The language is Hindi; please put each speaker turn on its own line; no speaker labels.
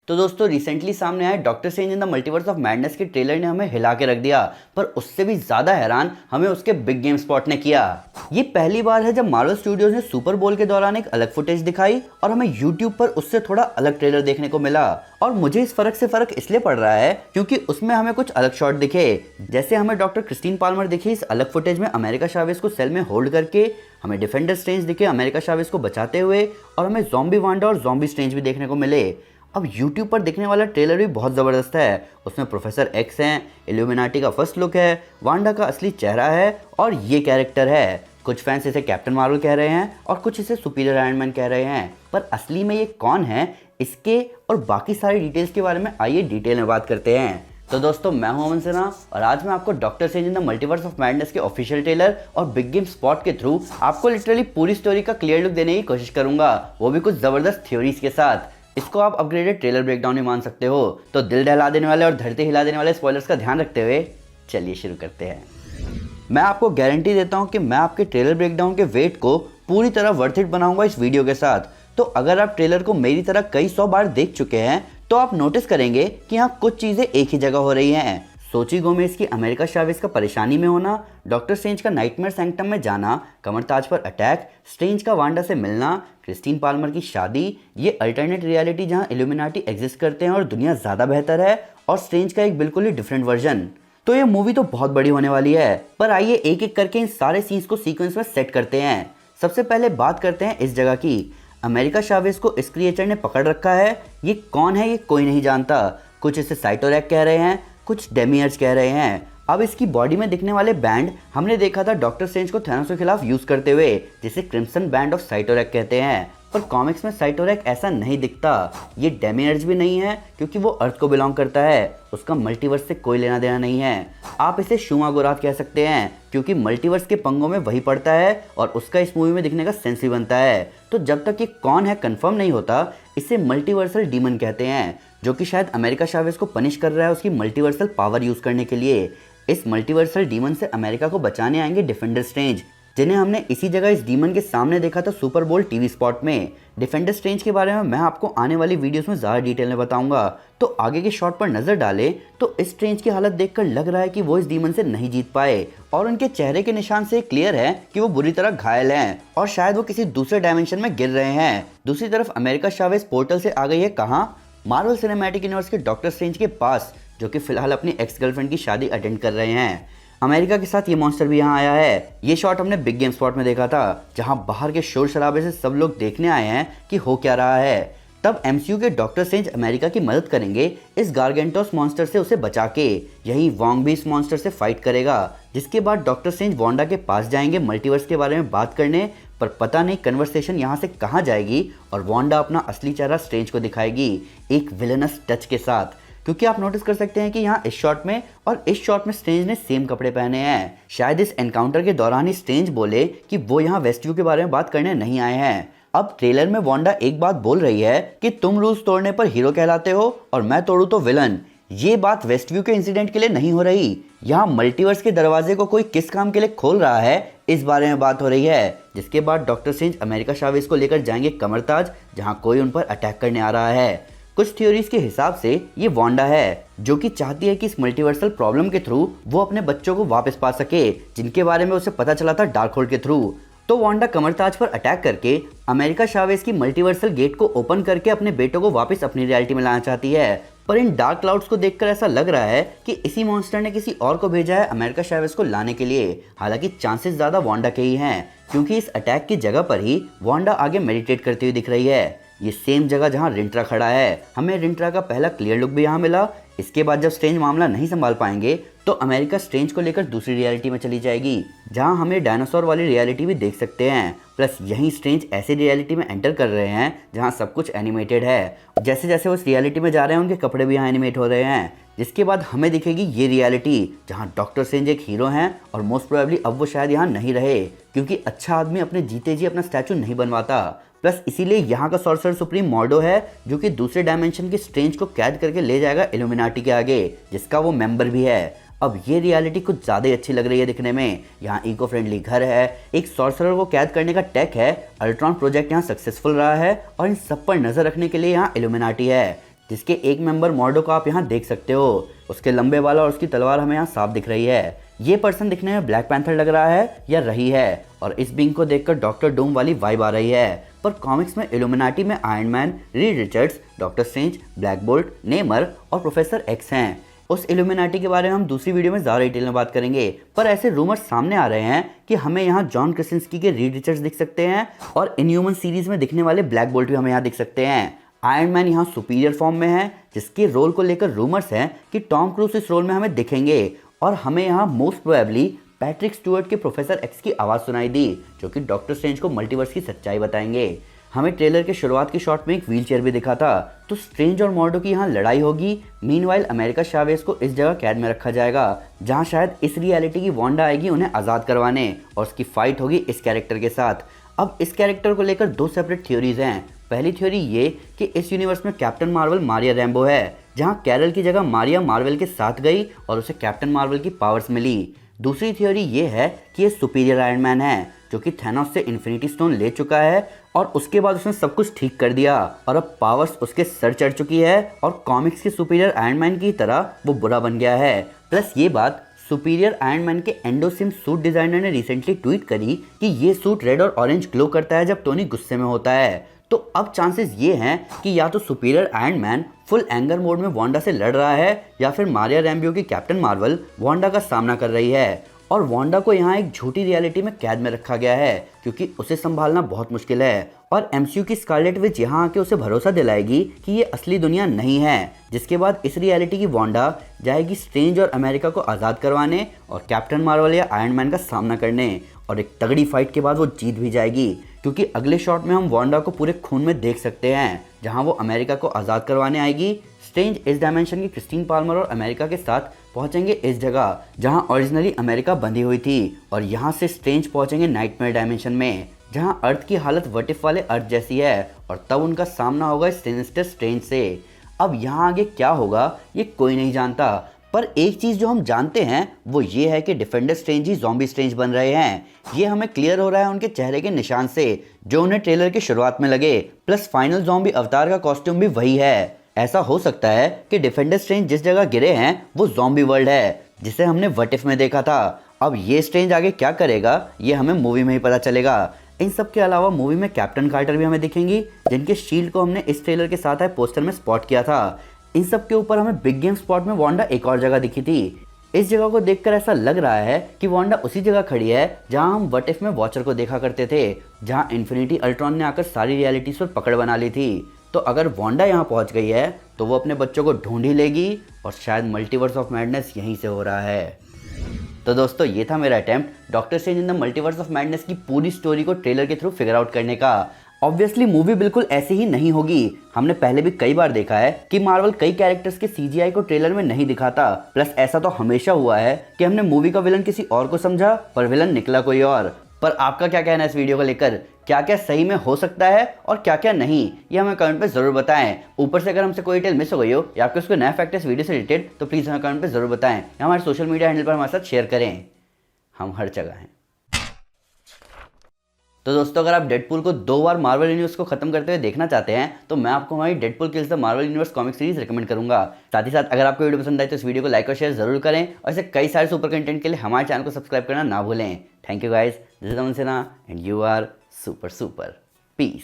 तो दोस्तों रिसेंटली सामने आए doctor strange in the multiverse of madness के ट्रेलर ने हमें हिला के रख दिया, पर उससे भी ज्यादा हैरान हमें उसके बिग गेम स्पॉट ने किया। ये पहली बार है जब मार्वल स्टूडियोज ने सुपर बोल के दौरान एक अलग फुटेज दिखाई और हमें यूट्यूब पर उससे थोड़ा अलग ट्रेलर देखने को मिला। और मुझे इस फर्क से फर्क इसलिए पड़ रहा है क्योंकि उसमें हमें कुछ अलग शॉट दिखे। जैसे हमें डॉक्टर क्रिस्टीन पाल्मर दिखी इस अलग फुटेज में अमेरिका चावेज को सेल में होल्ड करके, हमें डिफेंडर स्ट्रेंज दिखे अमेरिका चावेज को बचाते हुए, और हमें ज़ॉम्बी वांडा और ज़ॉम्बी स्ट्रेंज भी देखने को मिले। अब YouTube पर दिखने वाला ट्रेलर भी बहुत ज़बरदस्त है। उसमें प्रोफेसर एक्स हैं, इल्यूमिनाटी का फर्स्ट लुक है, वांडा का असली चेहरा है और ये कैरेक्टर है। कुछ फैंस इसे कैप्टन मार्वल कह रहे हैं और कुछ इसे सुपीरियर आयरन मैन कह रहे हैं, पर असली में ये कौन है, इसके और बाकी सारी डिटेल्स के बारे में आइए डिटेल में बात करते हैं। तो दोस्तों मैं हूं अमन सिन्हा और आज मैं आपको doctor strange in the multiverse of madness के ऑफिशियल ट्रेलर और बिग गेम स्पॉट के थ्रू आपको लिटरली पूरी स्टोरी का क्लियर लुक देने की कोशिश करूंगा, वो भी कुछ ज़बरदस्त थ्योरीज के साथ। इसको आप अपग्रेडेड ट्रेलर ब्रेकडाउन ही मान सकते हो। तो दिल दहला देने वाले और धरती हिला देने वाले स्पॉयलर्स का ध्यान रखते हुए चलिए शुरू करते हैं। मैं आपको गारंटी देता हूं कि मैं आपके ट्रेलर ब्रेकडाउन के वेट को पूरी तरह वर्थ इट बनाऊंगा इस वीडियो के साथ। तो अगर आप ट्रेलर को मेरी तरह कई 100 बार देख चुके हैं तो आप नोटिस करेंगे कि यहाँ कुछ चीज़ें एक ही जगह हो रही हैं। सोची गोमेज की अमेरिका चावेज का परेशानी में होना, डॉक्टर स्ट्रेंज का नाइटमेयर सैंक्टम में जाना, कमरताज पर अटैक, स्ट्रेंज का वांडा से मिलना, क्रिस्टीन पाल्मर की शादी, ये अल्टरनेट रियलिटी जहां इल्यूमिनाटी एग्जिस्ट करते हैं और दुनिया ज़्यादा बेहतर है, और स्ट्रेंज का एक बिल्कुल ही डिफरेंट वर्जन। तो ये मूवी तो बहुत बड़ी होने वाली है, पर आइए एक एक करके इन सारे सीन्स को सीक्वेंस में सेट करते हैं। सबसे पहले बात करते हैं इस जगह की। अमेरिका चावेज को इस क्रिएचर ने पकड़ रखा है। ये कौन है ये कोई नहीं जानता। कुछ इसे साइटोरैक कह रहे हैं, कुछ डेमियर्स कह रहे हैं। अब इसकी बॉडी में दिखने वाले बैंड हमने देखा था डॉक्टर स्ट्रेंज को थैनोस के खिलाफ यूज करते हुए, जिसे क्रिम्सन बैंड ऑफ साइटोरैक कहते हैं। पर कॉमिक्स में साइटोरैक ऐसा नहीं दिखता। ये डेमियर्स भी नहीं है क्योंकि वो अर्थ को बिलोंग करता है, उसका मल्टीवर्स से कोई लेना देना नहीं है। आप इसे शुमागोराथ कह सकते हैं क्योंकि मल्टीवर्स के पंगों में वही पड़ता है और उसका इस मूवी में दिखने का सेंस भी बनता है। तो जब तक ये कौन है कंफर्म नहीं होता, इसे मल्टीवर्सल डीमन कहते हैं, जो कि शायद अमेरिका चावेज को पनिश कर रहा है उसकी मल्टीवर्सल पावर यूज करने के लिए। इस मल्टीवर्सल डीमन से अमेरिका को बचाने आएंगे डिफेंडर स्ट्रेंज, जिन्हें हमने इसी जगह इस डीमन के सामने देखा था सुपर बोल टीवी स्पॉट में। डिफेंडर स्ट्रेंज के बारे में मैं आपको आने वाली वीडियोस में ज़्यादा डिटेल में बताऊंगा। तो आगे के शॉट पर नज़र डालें तो इस स्ट्रेंज की हालत देखकर लग रहा है कि वो इस डीमन से नहीं जीत पाए, और उनके चेहरे के निशान से क्लियर है कि वो बुरी तरह घायल हैं और शायद वो किसी दूसरे डायमेंशन में गिर रहे हैं। दूसरी तरफ अमेरिका चावेज पोर्टल से आ गई है कहाँ? मार्वल सिनेमैटिक यूनिवर्स के डॉक्टर स्ट्रेंज के पास, जो कि फिलहाल अपनी एक्स गर्लफ्रेंड की शादी अटेंड कर रहे हैं। अमेरिका के साथ ये मॉन्स्टर भी यहाँ आया है। ये शॉट हमने बिग गेम स्पॉट में देखा था, जहाँ बाहर के शोर शराबे से सब लोग देखने आए हैं कि हो क्या रहा है। तब एमसीयू के डॉक्टर स्ट्रेंज अमेरिका की मदद करेंगे इस गार्गेंटोस मॉन्स्टर से उसे बचा के। यही वोंग भी इस मॉन्स्टर से फाइट करेगा, जिसके बाद डॉक्टर स्ट्रेंज वांडा के पास जाएंगे मल्टीवर्स के बारे में बात करने, पर पता नहीं कन्वर्सेशन यहाँ से कहाँ जाएगी और वांडा अपना असली चेहरा स्ट्रेंज को दिखाएगी एक विलनस टच के साथ। क्योंकि आप नोटिस कर सकते हैं कि यहाँ इस शॉट में और इस शॉट में स्ट्रेंज ने सेम कपड़े पहने हैं। शायद इस एनकाउंटर के दौरान ही स्ट्रेंज बोले कि वो यहाँ वेस्टव्यू के बारे में बात करने नहीं आए हैं। अब ट्रेलर में वांडा एक बात बोल रही है कि तुम रूल्स तोड़ने पर हीरो कहलाते हो और मैं तोड़ू तो विलन। ये बात वेस्टव्यू के इंसिडेंट के लिए नहीं हो रही, यहाँ मल्टीवर्स के दरवाजे को कोई किस काम के लिए खोल रहा है इस बारे में बात हो रही है। जिसके बाद डॉक्टर स्ट्रेंज अमेरिका चावेज को लेकर जाएंगे कमरताज, जहाँ कोई उन पर अटैक करने आ रहा है। कुछ थ्योरीज के हिसाब से ये वांडा है जो कि चाहती है कि इस मल्टीवर्सल प्रॉब्लम के थ्रू वो अपने बच्चों को वापस पा सके, जिनके बारे में उसे पता चला था डार्क होल्ड के थ्रू। तो वांडा कमरताज पर अटैक करके अमेरिका चावेज की मल्टीवर्सल गेट को ओपन करके अपने बेटों को वापस अपनी रियलिटी में लाना चाहती है। पर इन डार्क क्लाउड्स को देखकर ऐसा लग रहा है कि इसी मॉन्स्टर ने किसी और को भेजा है अमेरिका चावेज को लाने के लिए। हालांकि चांसेस ज़्यादा वांडा के ही हैं, क्योंकि इस अटैक की जगह पर ही वांडा आगे मेडिटेट करती हुई दिख रही है। ये सेम जगह जहां रिंट्रा खड़ा है। हमें रिंट्रा का पहला क्लियर लुक भी यहाँ मिला। इसके बाद जब स्ट्रेंज मामला नहीं संभाल पाएंगे तो अमेरिका स्ट्रेंज को लेकर दूसरी रियलिटी में चली जाएगी, जहां हमें डायनासोर वाली रियलिटी भी देख सकते हैं। प्लस यहीं स्ट्रेंज ऐसी रियलिटी में एंटर कर रहे हैं जहां सब कुछ एनिमेटेड है। जैसे जैसे वो इस रियलिटी में जा रहे हैं उनके कपड़े भी यहाँ एनिमेट हो रहे हैं। जिसके बाद हमें दिखेगी ये रियलिटी जहां डॉक्टर स्ट्रेंज एक हीरो हैं और मोस्ट प्रोबेबली अब वो शायद यहाँ नहीं रहे, क्योंकि अच्छा आदमी अपने जीते जी अपना स्टैचू नहीं बनवाता। प्लस इसीलिए यहाँ का सॉर्सरर सुप्रीम मॉर्डो है, जो कि दूसरे डायमेंशन के स्ट्रेंज को कैद करके ले जाएगा इल्यूमिनाटी के आगे, जिसका वो मेंबर भी है। अब ये रियलिटी कुछ ज़्यादा ही अच्छी लग रही है दिखने में। यहाँ इको फ्रेंडली घर है, एक सॉर्सरर को कैद करने का टेक है, अल्ट्रॉन प्रोजेक्ट यहाँ सक्सेसफुल रहा है और इन सब पर नज़र रखने के लिए यहाँ इल्यूमिनाटी है। जिसके एक मेंबर मॉर्डो को आप यहाँ देख सकते हो। उसके लंबे बाल और उसकी तलवार हमें यहाँ साफ दिख रही है। ये पर्सन दिखने में ब्लैक पैंथर लग रहा है या रही है, और इस बीइंग को देखकर डॉक्टर डूम वाली वाइब आ रही है। पर कॉमिक्स में इल्यूमिनाटी में iron man, Reed Richards, doctor strange, black bolt, Neymar और प्रोफेसर एक्स हैं। उस इल्यूमिनाटी के बारे में हम दूसरी वीडियो में ज़्यादा डिटेल में बात करेंगे। पर ऐसे रूमर्स सामने आ रहे हैं कि हमें यहाँ जॉन क्रासिंस्की के रीड रिचर्ड्स दिख सकते हैं और इनह्यूमन सीरीज में दिखने वाले ब्लैक बोल्ट भी हमें यहाँ दिख सकते हैं। आयरन मैन यहाँ सुपीरियर फॉर्म में है, जिसके रोल को लेकर रूमर्स हैं कि टॉम क्रूज इस रोल में हमें दिखेंगे, और हमें यहाँ मोस्ट प्रोबेबली पैट्रिक स्टुअर्ट के प्रोफेसर एक्स की आवाज़ सुनाई दी, जो कि डॉक्टर स्ट्रेंज को मल्टीवर्स की सच्चाई बताएंगे। हमें ट्रेलर के शुरुआत की शॉट में एक व्हीलचेयर भी दिखा था, तो स्ट्रेंज और मॉर्डो की यहाँ लड़ाई होगी। मीनवाइल अमेरिका चावेज को इस जगह कैद में रखा जाएगा, जहाँ शायद इस रियलिटी की वांडा आएगी उन्हें आज़ाद करवाने, और उसकी फाइट होगी इस कैरेक्टर के साथ। अब इस कैरेक्टर को लेकर दो सेपरेट थ्योरीज हैं। पहली थ्योरी ये कि इस यूनिवर्स में कैप्टन मार्वल मारिया रैम्बो है, जहाँ कैरल की जगह मारिया मार्वल के साथ गई और उसे कैप्टन मार्वल की पावर्स मिली। दूसरी थ्योरी ये है कि ये सुपीरियर आयरन मैन है, जो कि थैनोस से इन्फिनिटी स्टोन ले चुका है और उसके बाद उसने सब कुछ ठीक कर दिया, और अब पावर्स उसके सर चढ़ चुकी है और कॉमिक्स के सुपीरियर आयरन मैन की तरह वो बुरा बन गया है। प्लस ये बात सुपीरियर आयरन मैन के एंडोसिम सूट डिजाइनर ने रिसेंटली ट्वीट करी कि ये सूट रेड और ऑरेंज ग्लो करता है जब टोनी गुस्से में होता है। तो अब चांसेस ये हैं कि या तो superior iron man full anger mode में वांडा से लड़ रहा है, या फिर मारिया रैम्बो की कैप्टन मार्वल वांडा का सामना कर रही है, और वांडा को यहाँ एक झूठी रियलिटी में कैद में रखा गया है, क्योंकि उसे संभालना बहुत मुश्किल है। और एमसीयू की स्कारलेट विच यहाँ आके उसे भरोसा दिलाएगी कि ये असली दुनिया नहीं है, जिसके बाद इस रियलिटी की वांडा जाएगी स्ट्रेंज और अमेरिका को आज़ाद करवाने और कैप्टन मार्वल या आयरन मैन का सामना करने, और एक तगड़ी फाइट के बाद वो जीत भी जाएगी, क्योंकि अगले शॉट में हम वांडा को पूरे खून में देख सकते हैं, जहां वो अमेरिका को आज़ाद करवाने आएगी। स्ट्रेंज इस डायमेंशन की क्रिस्टीन पाल्मर और अमेरिका के साथ पहुंचेंगे इस जगह जहां ओरिजिनली अमेरिका बंधी हुई थी, और यहां से स्ट्रेंज पहुंचेंगे नाइटमेयर डायमेंशन में, जहां अर्थ की हालत व्हाट इफ वाले अर्थ जैसी है, और तब उनका सामना होगा सिनिस्टर स्ट्रेंज से। अब यहाँ आगे क्या होगा ये कोई नहीं जानता, पर एक चीज़ जो हम जानते हैं वो ये है कि डिफेंडर स्ट्रेंज ही ज़ॉम्बी स्ट्रेंज बन रहे हैं। ये हमें क्लियर हो रहा है उनके चेहरे के निशान से, जो उन्हें ट्रेलर की शुरुआत में लगे। प्लस फाइनल ज़ॉम्बी अवतार का कॉस्ट्यूम भी वही है। ऐसा हो सकता है कि डिफेंडर स्ट्रेंज जिस जगह गिरे हैं वो ज़ॉम्बी वर्ल्ड है, जिसे हमने व्हाट इफ में देखा था। अब ये स्ट्रेंज आगे क्या करेगा ये हमें मूवी में ही पता चलेगा। इन सब के अलावा मूवी में कैप्टन कार्टर भी हमें दिखेंगी, जिनके शील्ड को हमने इस ट्रेलर के साथ आए पोस्टर में स्पॉट किया था। इन सब के ऊपर हमें बिग गेम स्पॉट में वांडा एक और जगह दिखी थी। इस जगह को देखकर ऐसा लग रहा है कि वांडा उसी जगह खड़ी है जहां हम व्हाट इफ में वॉचर को देखा करते थे, जहां इन्फिनिटी अल्ट्रॉन ने आकर सारी रियलिटीज पर पकड़ बना ली थी। तो अगर वांडा यहाँ पहुंच गई है तो वो अपने बच्चों को ढूंढ ही लेगी, और शायद मल्टीवर्स ऑफ मैडनेस यहीं से हो रहा है। तो दोस्तों ये था मेरा attempt doctor strange in the multiverse of madness की पूरी स्टोरी को ट्रेलर के थ्रू फिगर आउट करने का। ऑब्वियसली मूवी बिल्कुल ऐसी ही नहीं होगी। हमने पहले भी कई बार देखा है कि मार्वल कई कैरेक्टर्स के सीजीआई को ट्रेलर में नहीं दिखाता। प्लस ऐसा तो हमेशा हुआ है कि हमने मूवी का विलन किसी और को समझा पर विलन निकला कोई और। पर आपका क्या कहना है इस वीडियो को लेकर? क्या क्या सही में हो सकता है और क्या क्या नहीं, ये हमें कमेंट पे जरूर बताएं। ऊपर से अगर हमसे कोई डिटेल मिस हो गई हो या आपके उसको नया फैक्ट इस वीडियो से रिलेटेड, तो प्लीज़ हमें कमेंट पे जरूर बताएं या हमारे सोशल मीडिया हैंडल पर हमारे साथ शेयर करें। हम हर जगह हैं। तो दोस्तों अगर आप डेडपूल को 2 बार मार्वल यूनिवर्स को खत्म करते हुए देखना चाहते हैं तो मैं आपको हमारी Deadpool kills the Marvel universe comic series recommend करूंगा। साथ ही साथ अगर आपको वीडियो पसंद आए तो इस वीडियो को लाइक और शेयर जरूर करें, और ऐसे कई सारे सुपर कंटेंट के लिए हमारे चैनल को सब्सक्राइब करना ना भूलें। Thank you guys, this is Aman Sinha and you are super super. Piece.